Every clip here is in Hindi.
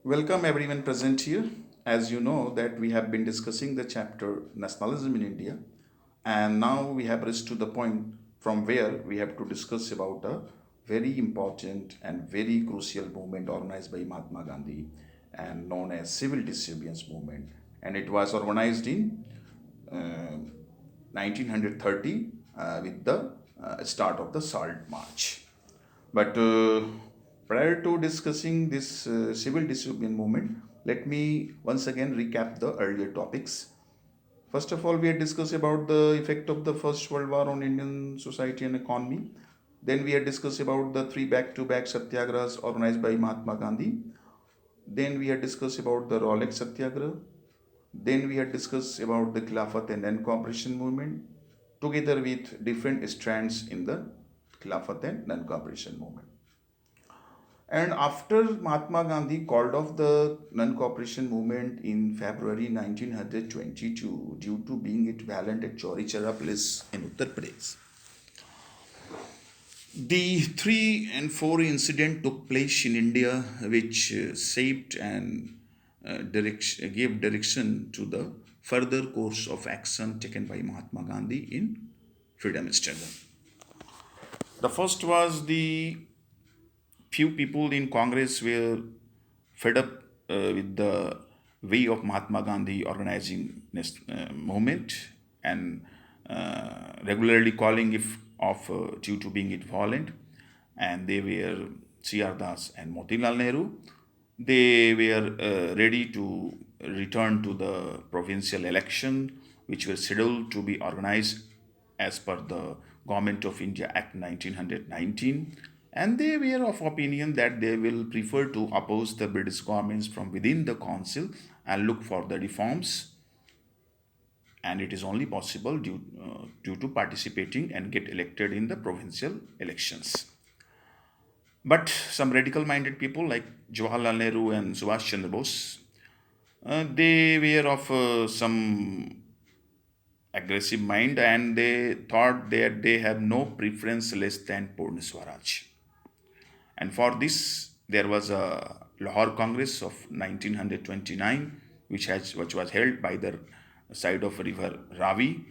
Welcome everyone present here. As you know that we have been discussing the chapter Nationalism in India, and now we have reached to the point from where we have to discuss about a very important and very crucial movement organized by Mahatma Gandhi and known as civil disobedience movement, and it was organized in uh, 1930 with the start of the Salt March. But prior to discussing this civil disobedience movement, let me once again recap the earlier topics. First of all, we had discussed about the effect of the First World War on Indian society and economy. Then we had discussed about the three back-to-back satyagrahas organized by Mahatma Gandhi. Then we had discussed about the Rolex Satyagraha. Then we had discussed about the Khilafat and non-cooperation movement together with different strands in the Khilafat and non-cooperation movement. And after Mahatma Gandhi called off the non cooperation movement in February 1922 due to being it violent at Chauri Chara Place in Uttar Pradesh, the 3 and 4 incident took place in India, which shaped and gave direction to the further course of action taken by Mahatma Gandhi in freedom struggle. The first was the few people in Congress were fed up with the way of Mahatma Gandhi organizing this movement and regularly calling it off due to being it violent. And they were C.R. Das and Motilal Nehru. They were ready to return to the provincial election, which were scheduled to be organized as per the Government of India Act 1919, and they were of opinion that they will prefer to oppose the British governments from within the council and look for the reforms, and it is only possible due to participating and get elected in the provincial elections. But some radical minded people like Jawaharlal Nehru and Subhash Chandra Bose, they were of some aggressive mind, and they thought that they have no preference less than Purna Swaraj. And for this, there was a Lahore Congress of 1929, which was held by the side of river Ravi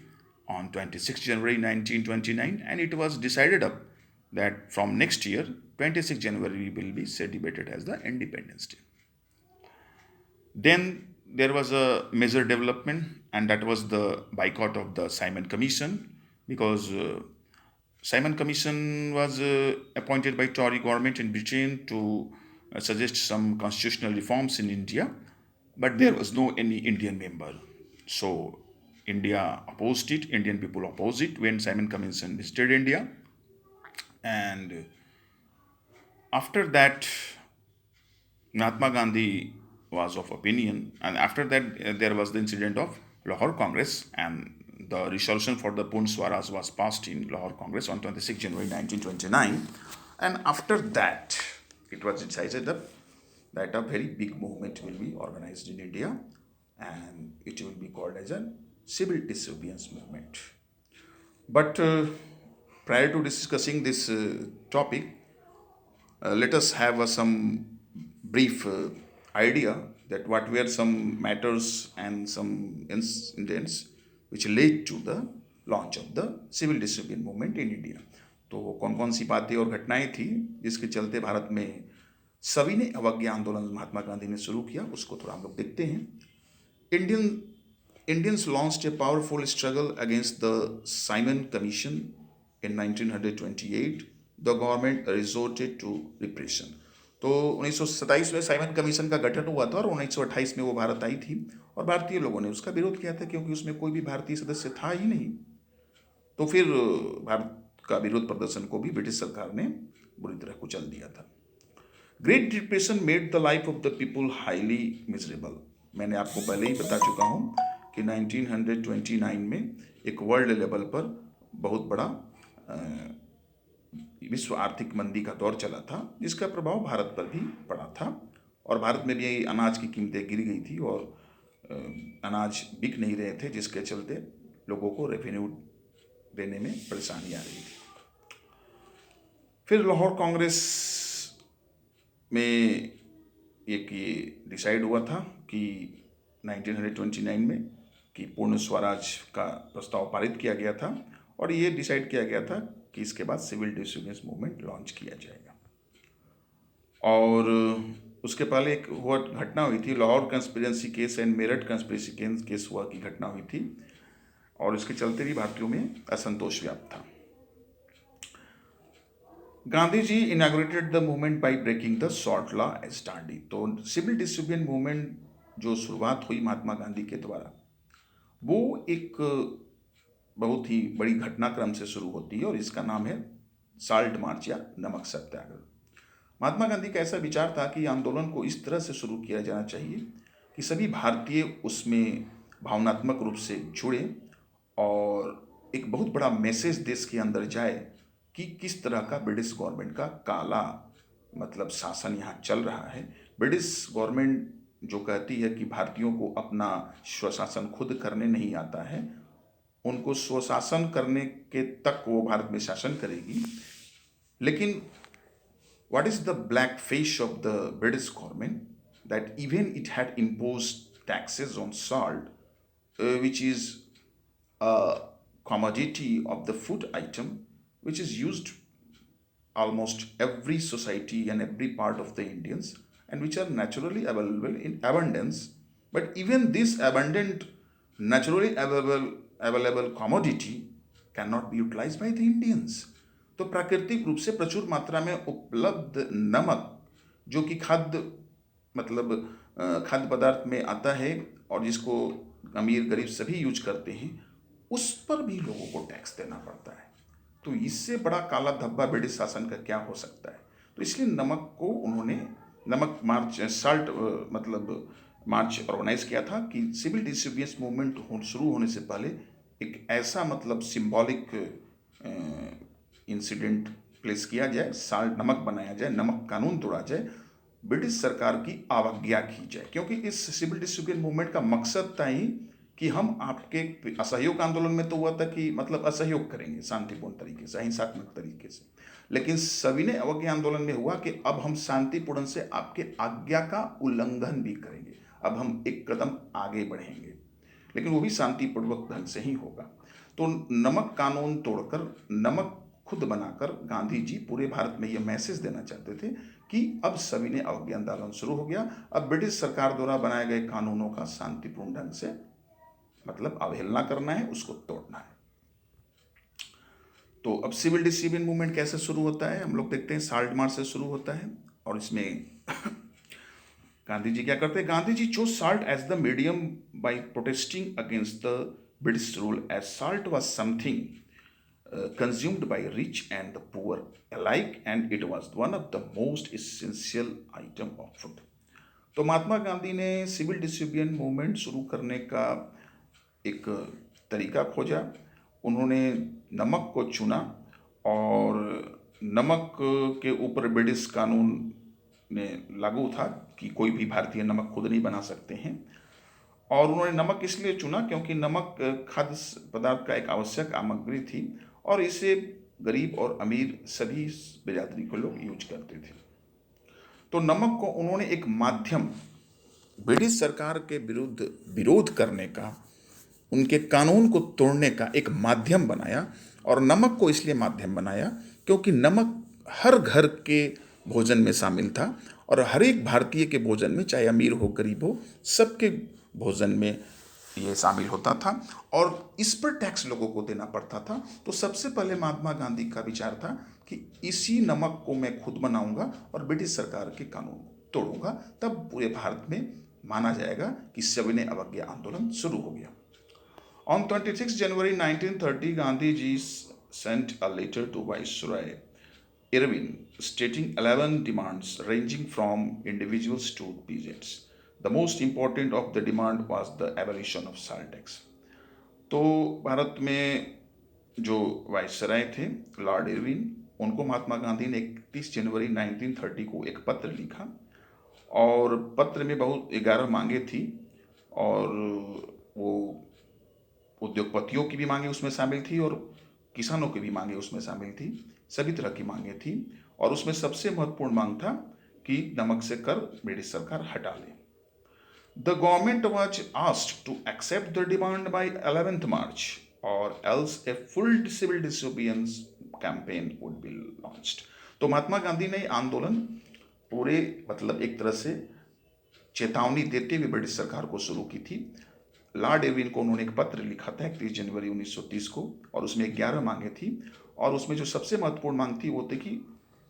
on 26 January 1929, and it was decided up that from next year, 26 January will be celebrated as the Independence Day. Then there was a major development, and that was the boycott of the Simon Commission, because Simon Commission was appointed by Tory government in Britain to suggest some constitutional reforms in India, but there was no any Indian member. So India opposed it. Indian people opposed it when Simon Commission visited India, and after that, Mahatma Gandhi was of opinion, and after that, there was the incident of Lahore Congress, and the resolution for the Purna Swaraj was passed in Lahore Congress on 26 January 1929. And after that, it was decided that a very big movement will be organized in India, and it will be called as a civil disobedience movement. But prior to discussing this topic, let us have some brief idea that what were some matters and some incidents which led to the launch of the civil disobedience movement in India. तो कौन कौन सी बातें और घटनाएं थी जिसके चलते भारत में सभी ने अवज्ञा आंदोलन महात्मा गांधी ने शुरू किया, उसको थोड़ा हम लोग देखते हैं. Indian Indians launched a powerful struggle against the Simon Commission in 1928. The government resorted to repression. तो 1927 में साइमन कमीशन का गठन हुआ था और 1928 में वो भारत आई थी और भारतीय लोगों ने उसका विरोध किया था क्योंकि उसमें कोई भी भारतीय सदस्य था ही नहीं. तो फिर भारत का विरोध प्रदर्शन को भी ब्रिटिश सरकार ने बुरी तरह कुचल दिया था. Great depression made the life of the people highly miserable. मैंने आपको पहले ही बता चुका हूँ कि 1929 में एक वर्ल्ड लेवल पर बहुत बड़ा विश्व आर्थिक मंदी का दौर चला था जिसका प्रभाव भारत पर भी पड़ा था और भारत में भी अनाज की कीमतें गिर गई थी और अनाज बिक नहीं रहे थे जिसके चलते लोगों को रेवेन्यू देने में परेशानी आ रही थी. फिर लाहौर कांग्रेस में एक ये डिसाइड हुआ था कि 1929 में कि पूर्ण स्वराज का प्रस्ताव पारित किया गया था, और ये डिसाइड किया गया था कि इसके बाद सिविल डिसोबीडियंस मूवमेंट लॉन्च किया जाएगा। और उसके पहले एक हुआ घटना हुई थी, Lahore conspiracy case and Meerut conspiracy case हुआ की घटना हुई थी, और इसके चलते भी भारतीयों में असंतोष व्याप्त था। Gandhi ji inaugurated the movement by breaking the salt law as Dandi. तो सिविल डिसोबीडियंस मूवमेंट जो शुरुआत हुई महात्मा गांधी के द्वारा, वो एक बहुत ही बड़ी घटनाक्रम से शुरू होती है, और इसका नाम है साल्ट मार्च या नमक सत्याग्रह। महात्मा गांधी का ऐसा विचार था कि आंदोलन को इस तरह से शुरू किया जाना चाहिए कि सभी भारतीय उसमें भावनात्मक रूप से जुड़े, और एक बहुत बड़ा मैसेज देश के अंदर जाए कि किस तरह का ब्रिटिश गवर्नमेंट का काला मतलब शासन यहाँ चल रहा है। ब्रिटिश गवर्नमेंट जो कहती है कि भारतीयों को अपना स्वशासन खुद करने नहीं आता है, उनको स्वशासन करने के तक वो भारत में शासन करेगी, लेकिन what is the black face of the British government, that even it had imposed taxes on salt, which is a commodity of the food item which is used almost every society and every part of the Indians, and which are naturally available in abundance. But even this abundant, naturally available commodity cannot be utilized by the Indians. तो प्राकृतिक रूप से प्रचुर मात्रा में उपलब्ध नमक, जो कि खाद्य मतलब खाद्य पदार्थ में आता है और जिसको अमीर गरीब सभी यूज करते हैं, उस पर भी लोगों को टैक्स देना पड़ता है। तो इससे बड़ा काला धब्बा ब्रिटिश शासन का क्या हो सकता है। तो इसलिए नमक को उन्होंने नमक मार्च साल्ट मतलब मार्च ऑर्गेनाइज किया था कि सिविल डिसोबीडियंस मूवमेंट शुरू होने से पहले एक ऐसा मतलब सिंबॉलिक इंसिडेंट प्लेस किया जाए, साल्ट नमक बनाया जाए, नमक कानून तोड़ा जाए, ब्रिटिश सरकार की अवज्ञा की जाए। क्योंकि इस सिविल डिसोबीडियंस मूवमेंट का मकसद था ही कि हम आपके असहयोग आंदोलन में तो हुआ था कि मतलब असहयोग करेंगे शांतिपूर्ण तरीके से, अहिंसात्मक तरीके से, लेकिन सविनय अवज्ञा आंदोलन में हुआ कि अब हम शांतिपूर्ण से आपके आज्ञा का उल्लंघन भी करेंगे, अब हम एक कदम आगे बढ़ेंगे, लेकिन वो भी शांतिपूर्वक ढंग से ही होगा। तो नमक कानून तोड़कर, नमक खुद बनाकर गांधी जी पूरे भारत में यह मैसेज देना चाहते थे कि अब सविनय अवज्ञा आंदोलन शुरू हो गया, अब ब्रिटिश सरकार द्वारा बनाए गए कानूनों का शांतिपूर्ण ढंग से मतलब अवहेलना करना है, उसको तोड़ना है। तो अब सिविल डिसोबीडियंस मूवमेंट कैसे शुरू होता है, हम लोग देखते हैं साल्ट मार्च से शुरू होता है। और इसमें गांधी जी क्या करते हैं, Gandhi ji chose salt as the medium by protesting against the British rule, as salt was something consumed by rich and the poor alike, and it was one of the most essential item of food। तो महात्मा गांधी ने सिविल डिसोबीडियंस मूवमेंट शुरू करने का एक तरीका खोजा। उन्होंने नमक को चुना, और नमक के ऊपर ब्रिटिश कानून में लागू था कि कोई भी भारतीय नमक खुद नहीं बना सकते हैं, और उन्होंने नमक इसलिए चुना क्योंकि नमक खाद्य पदार्थ का एक आवश्यक सामग्री थी, और इसे गरीब और अमीर सभी बिरादरी के लोग यूज करते थे। तो नमक को उन्होंने एक माध्यम, ब्रिटिश सरकार के विरुद्ध विरोध करने का, उनके कानून को तोड़ने का एक माध्यम बनाया। और नमक को इसलिए माध्यम बनाया क्योंकि नमक हर घर के भोजन में शामिल था, और हर एक भारतीय के भोजन में, चाहे अमीर हो गरीब हो, सबके भोजन में ये शामिल होता था, और इस पर टैक्स लोगों को देना पड़ता था। तो सबसे पहले महात्मा गांधी का विचार था कि इसी नमक को मैं खुद बनाऊंगा और ब्रिटिश सरकार के कानून तोड़ूंगा, तब पूरे भारत में माना जाएगा कि सविनय अवज्ञा आंदोलन शुरू हो गया। On 26 January 1930, Gandhi ji sent a letter to Viceroy Irwin stating 11 demands ranging from individuals to peasants. The most important of the demand was the abolition of salt tax. तो भारत में जो वायसराय थे लॉर्ड इरविन, उनको महात्मा गांधी ने 31 जनवरी 1930 को एक पत्र लिखा, और पत्र में बहुत 11 मांगे थी, और वो उद्योगपतियों की भी मांगे उसमें शामिल थी और किसानों की भी मांगे उसमें शामिल थी, सभी तरह की मांगे थी। और उसमें सबसे महत्वपूर्ण मांग था कि नमक से कर ब्रिटिश सरकार हटा ले। The government was asked to accept the demand by 11th March or else a full civil disobedience campaign would be launched। तो महात्मा गांधी ने आंदोलन पूरे मतलब एक तरह से चेतावनी देते हुए ब्रिटिश सरकार को शुरू की थी। लॉर्ड इरविन को उन्होंने एक पत्र लिखा था 31 जनवरी 1930 को, और उसमें 11 मांगे थी, और उसमें जो सबसे महत्वपूर्ण मांग थी वो थी कि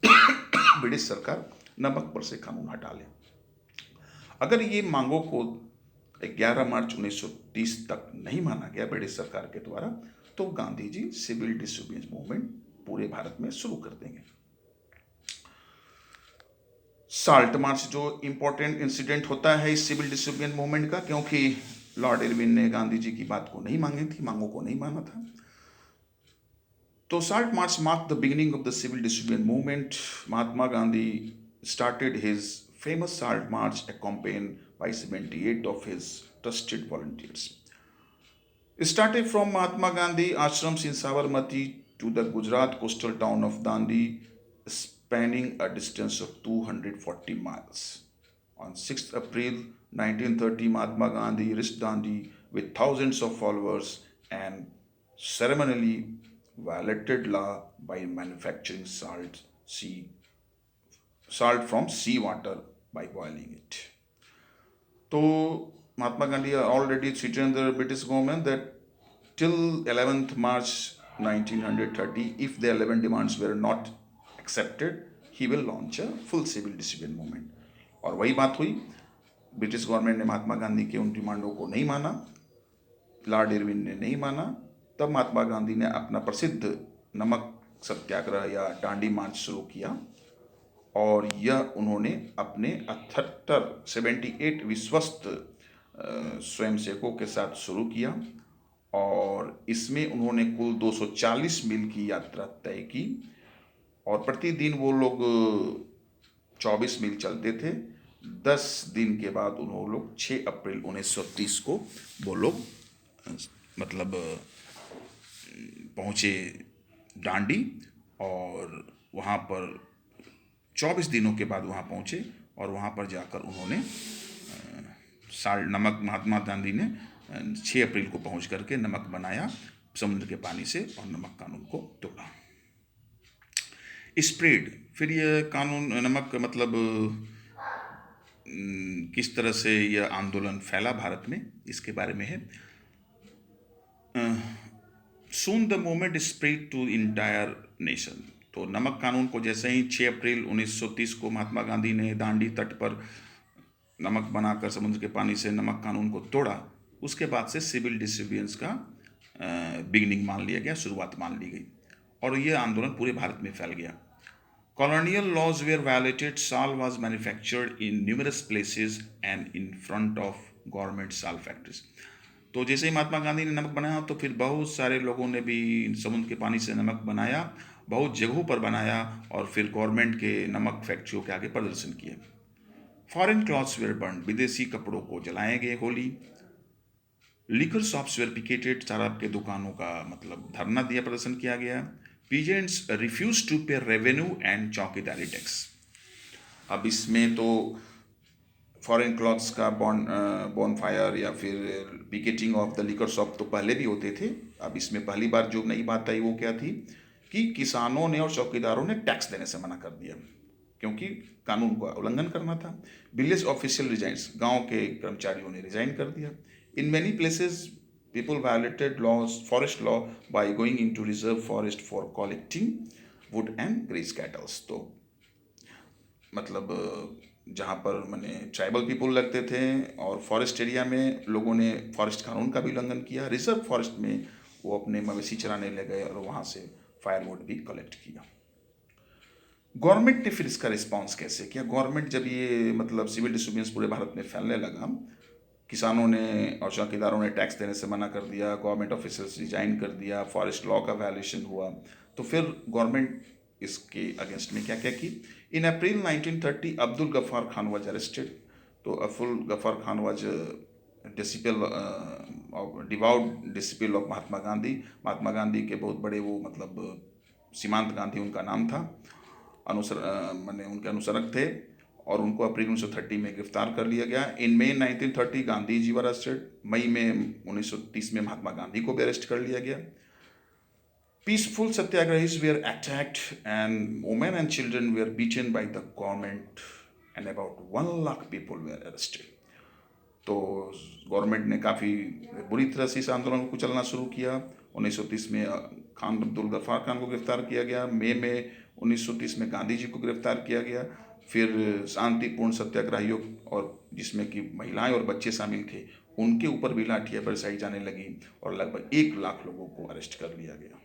ब्रिटिश सरकार नमक पर से कानून हटा ले। अगर ये मांगों को 11 मार्च 1930 तक नहीं माना गया ब्रिटिश सरकार के द्वारा, तो Gandhi ji civil disobedience movement पूरे भारत में शुरू कर देंगे। साल्ट मार्च जो इंपॉर्टेंट इंसिडेंट होता है इस सिविल डिसोबीडियंस मूवमेंट का, क्योंकि लॉर्ड इरविन ने गांधी जी की बात को नहीं मांगी थी, मांगों को नहीं माना था। तो Salt March mark the beginning of the civil disobedience movement. Mahatma Gandhi started his famous Salt March, accompanied by 78 of his trusted volunteers. It started from Mahatma Gandhi ashrams in Sabarmati to the Gujarat coastal town of Dandi, spanning a distance of 240 miles. On 6th April 1930, Mahatma Gandhi reached Dandi with thousands of followers and ceremonially violated law by manufacturing salt from sea water by boiling it. So Mahatma Gandhi already threatened the British government that till 11th March 1930, if the 11 demands were not accepted, he will launch a full civil disobedience movement. और वही बात हुई, ब्रिटिश गवर्नमेंट ने महात्मा गांधी के उन डिमांडों को नहीं माना, लॉर्ड इरविन ने नहीं माना। तब महात्मा गांधी ने अपना प्रसिद्ध नमक सत्याग्रह या डांडी मार्च शुरू किया, और यह उन्होंने अपने 78 विश्वस्त स्वयंसेवकों के साथ शुरू किया, और इसमें उन्होंने कुल 240 मील की यात्रा तय की, और प्रतिदिन वो लोग 24 मील चलते थे। 10 दिन के बाद उन्होंने लोग 6 अप्रैल 1930 को वो लोग मतलब पहुँचे डांडी, और वहाँ पर 24 दिनों के बाद वहाँ पहुँचे, और वहाँ पर जाकर उन्होंने नमक, महात्मा गांधी ने 6 अप्रैल को पहुँच करके नमक बनाया समुद्र के पानी से, और नमक कानून को तोड़ा। स्प्रेड, फिर यह कानून नमक मतलब किस तरह से यह आंदोलन फैला भारत में, इसके बारे में है। Soon the movement spread to entire nation. तो नमक कानून को जैसे ही 6 अप्रैल 1930 को महात्मा गांधी ने दांडी तट पर नमक बनाकर समुद्र के पानी से नमक कानून को तोड़ा, उसके बाद से सिविल डिसोबीडियंस का बिगिनिंग मान लिया गया, शुरुआत मान ली गई, और यह आंदोलन पूरे भारत में फैल गया। कॉलोनियल लॉज वेयर वायलेटेड, साल was manufactured in numerous places and in front of government साल फैक्ट्रीज। तो जैसे ही महात्मा गांधी ने नमक बनाया, तो फिर बहुत सारे लोगों ने भी समुद्र के पानी से नमक बनाया, बहुत जगहों पर बनाया, और फिर गवर्नमेंट के नमक फैक्ट्रियों के आगे प्रदर्शन किए। फॉरेन क्लॉथ्स वेयर बर्न, विदेशी कपड़ों को जलाए गए होली। लिकर शॉप्स वेयर पिकेटेड, शराब के दुकानों का मतलब धरना दिया, प्रदर्शन किया गया। पीजेंट्स रिफ्यूज टू पे रेवेन्यू एंड चौकीदारी टैक्स। अब इसमें तो फॉरेन क्लॉथ्स का बॉनफायर या फिर picketing of the liquor shop तो पहले भी होते थे। अब इसमें पहली बार जो नई बात आई वो क्या थी कि किसानों ने और चौकीदारों ने टैक्स देने से मना कर दिया, क्योंकि कानून का उल्लंघन करना था। विलेज ऑफिशियल रिजाइन्स, गांव के कर्मचारियों ने रिजाइन कर दिया। In many places people violated laws, forest law by going into reserve forest for collecting wood and graze cattles. तो मतलब जहाँ पर मैंने ट्राइबल पीपल लगते थे, और फॉरेस्ट एरिया में लोगों ने फॉरेस्ट कानून का भी उल्लंघन किया। रिजर्व फॉरेस्ट में वो अपने मवेशी चराने ले गए, और वहाँ से फायरवुड भी कलेक्ट किया। गवर्नमेंट ने फिर इसका रिस्पांस कैसे किया? गवर्नमेंट जब ये मतलब सिविल डिसोबीडियंस पूरे भारत में फैलने लगा, किसानों ने और चौकीदारों ने टैक्स देने से मना कर दिया, गवर्नमेंट ऑफिसर्स रिजाइन कर दिया, फॉरेस्ट लॉ का वायलेशन हुआ, तो फिर गवर्नमेंट इसके अगेंस्ट में क्या क्या की। In April 1930 Abdul Ghaffar Khan was arrested. तो Abdul Ghaffar Khan was devout disciple of Mahatma Gandhi. Mahatma Gandhi के बहुत बड़े वो मतलब सीमांत गांधी उनका नाम था, उनके अनुसरक थे, और उनको अप्रैल 1930 में गिरफ्तार कर लिया गया। इन मई 1930 गांधी जी वर अरेस्टेड। मई में 1930 में महात्मा गांधी को भी अरेस्ट कर लिया गया। Peaceful satyagrahis were attacked and women and children were beaten by the government and about 1 lakh people were arrested. तो गवर्नमेंट ने काफ़ी बुरी तरह से इस आंदोलन को चलना शुरू किया। 1930 में खान अब्दुल गफ्फार खान को गिरफ्तार किया गया। मई में 1930 में गांधी जी को गिरफ्तार किया गया। फिर शांतिपूर्ण सत्याग्रहियों और जिसमें कि महिलाएं और बच्चे शामिल थे उनके ऊपर भी लाठियाँ बरसाई जाने लगी और लगभग 1 लाख लोगों को अरेस्ट कर लिया गया।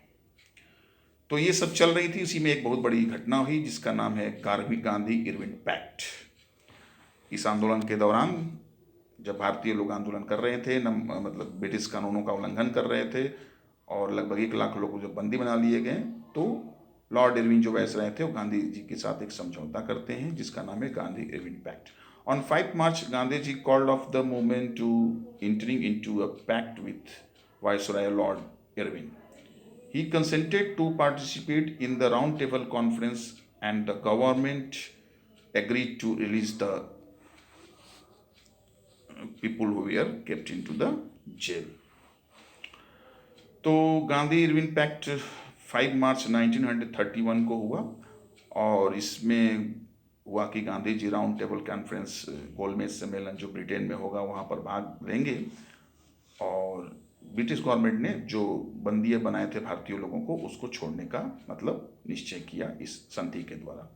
तो ये सब चल रही थी। इसी में एक बहुत बड़ी घटना हुई जिसका नाम है गांधी इरविन पैक्ट। इस आंदोलन के दौरान जब भारतीय लोग आंदोलन कर रहे थे मतलब ब्रिटिश कानूनों का उल्लंघन कर रहे थे और लगभग 1 लाख लोग जब बंदी बना लिए गए तो लॉर्ड इरविन जो वायसराय थे वो गांधी जी के साथ एक समझौता करते हैं जिसका नाम है Gandhi Irwin pact. On 5 March Gandhi ji called off the movement to entering into a pact with viceroy Lord Irwin. He consented to participate in the round table conference and the government agreed to release the people who were kept into the jail. तो गांधी इरविन पैक्ट 5 मार्च 1931 को हुआ और इसमें हुआ कि Gandhi ji round table conference गोलमेज सम्मेलन जो ब्रिटेन में होगा वहाँ पर भाग लेंगे और ब्रिटिश गवर्नमेंट ने जो बंदियां बनाए थे भारतीय लोगों को उसको छोड़ने का मतलब निश्चय किया इस संधि के द्वारा।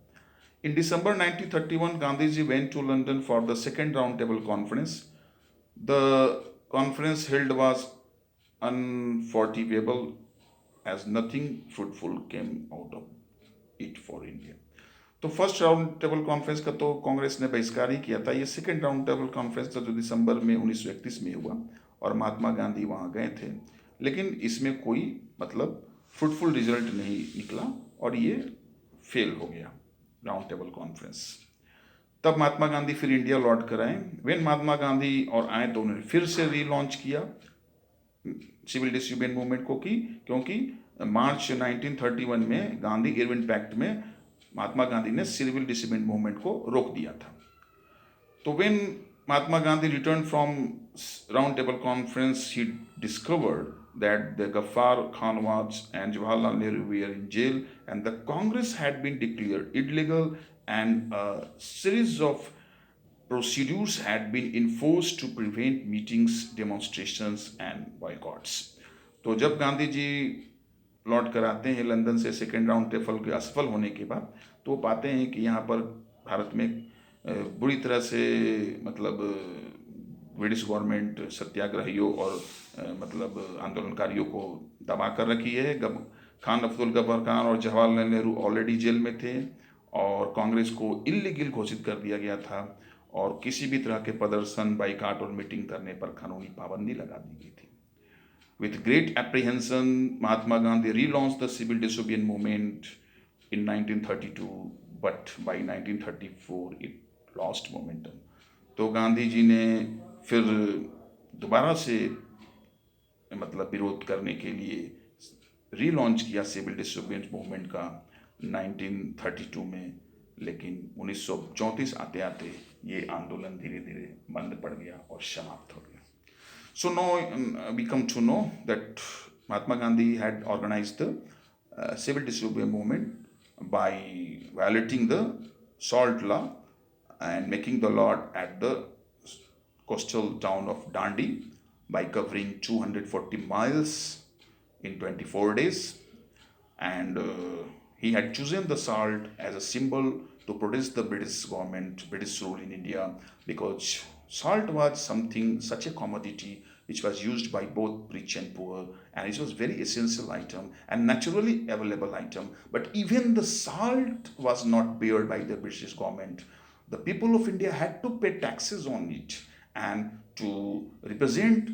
In December 1931 Gandhi ji went to London for the second round table conference. The conference held was unfavourable as nothing fruitful came out of it for India. तो फर्स्ट राउंड टेबल कॉन्फ्रेंस का तो कांग्रेस ने बहिष्कार ही किया था। ये सेकेंड राउंड टेबल कॉन्फ्रेंस था जो दिसंबर में 1931 में हुआ और महात्मा गांधी वहाँ गए थे लेकिन इसमें कोई मतलब फ्रूटफुल रिजल्ट नहीं निकला और ये फेल हो गया राउंड टेबल कॉन्फ्रेंस। तब महात्मा गांधी फिर इंडिया लौट कर आए। वेन महात्मा गांधी और आए तो उन्होंने फिर से रीलॉन्च किया सिविल डिसोबीडियंस मूवमेंट को क्योंकि मार्च 1931 में गांधी इरविन पैक्ट में महात्मा गांधी ने सिविल डिसोबीडियंस मूवमेंट को रोक दिया था। तो when Mahatma Gandhi returned from round table conference, he discovered that the Ghaffar Khanwats and Jawaharlal Nehru were in jail and the Congress had been declared illegal and a series of procedures had been enforced to prevent meetings, demonstrations and boycotts. तो जब गांधी जी लौट कर आते हैं लंदन से सेकेंड राउंड टेबल के असफल होने के बाद तो पाते हैं कि यहाँ पर भारत में बुरी तरह से मतलब ब्रिटिश गवर्नमेंट सत्याग्रहियों और मतलब आंदोलनकारियों को दबा कर रखी है। खान अब्दुल गफ्फार खान और जवाहरलाल नेहरू ऑलरेडी जेल में थे और कांग्रेस को इल्लीगल घोषित कर दिया गया था और किसी भी तरह के प्रदर्शन बाइकाट और मीटिंग करने पर कानूनी पाबंदी लगा दी गई थी। With great apprehension Mahatma Gandhi relaunched the civil disobedience movement in 1932 but by 1934 it lost momentum. तो गांधी जी ने फिर दोबारा से मतलब विरोध करने के लिए रीलॉन्च किया सिविल डिसोबीडियंस मूवमेंट का 1932 में लेकिन 1934 आते आते ये आंदोलन धीरे धीरे बंद पड़ गया और समाप्त हो गया। So no we come to know that Mahatma Gandhi had organised the civil disobedience movement by violating the salt law and making the law at the coastal town of Dandi by covering 240 miles in 24 days. And he had chosen the salt as a symbol to protest the British government, British rule in India, because salt was something, such a commodity which was used by both rich and poor, and it was very essential item and naturally available item. But even the salt was not bared by the British government. The people of India had to pay taxes on it, and to represent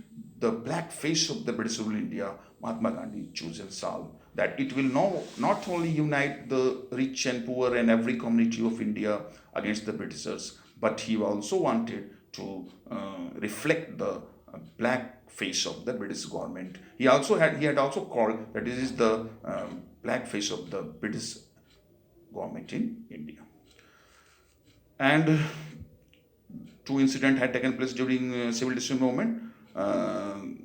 the black face of the British rule in India, Mahatma Gandhi chosen salt, that it will not only unite the rich and poor and every community of India against the Britishers, but he also wanted to reflect the black face of the British government. He had also called that this is the black face of the British government in India. And two incidents had taken place during civil disobedience movement.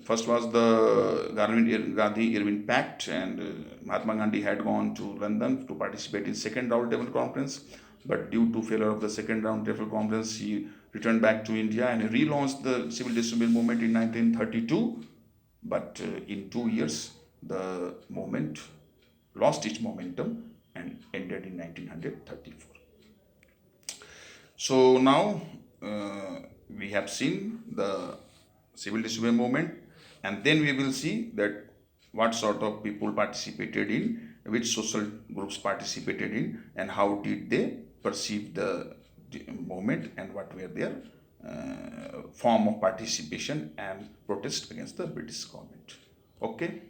First was the Gandhi-Irwin Pact, and Mahatma Gandhi had gone to London to participate in second round table conference, but due to failure of the second round table conference, he returned back to India and relaunched the civil disobedience movement in 1932. But in 2 years, the movement lost its momentum and ended in 1934. So now we have seen the civil disobedience movement, and then we will see that what sort of people participated in, which social groups participated in, and how did they perceive the movement, and what were their form of participation and protest against the British government. Okay.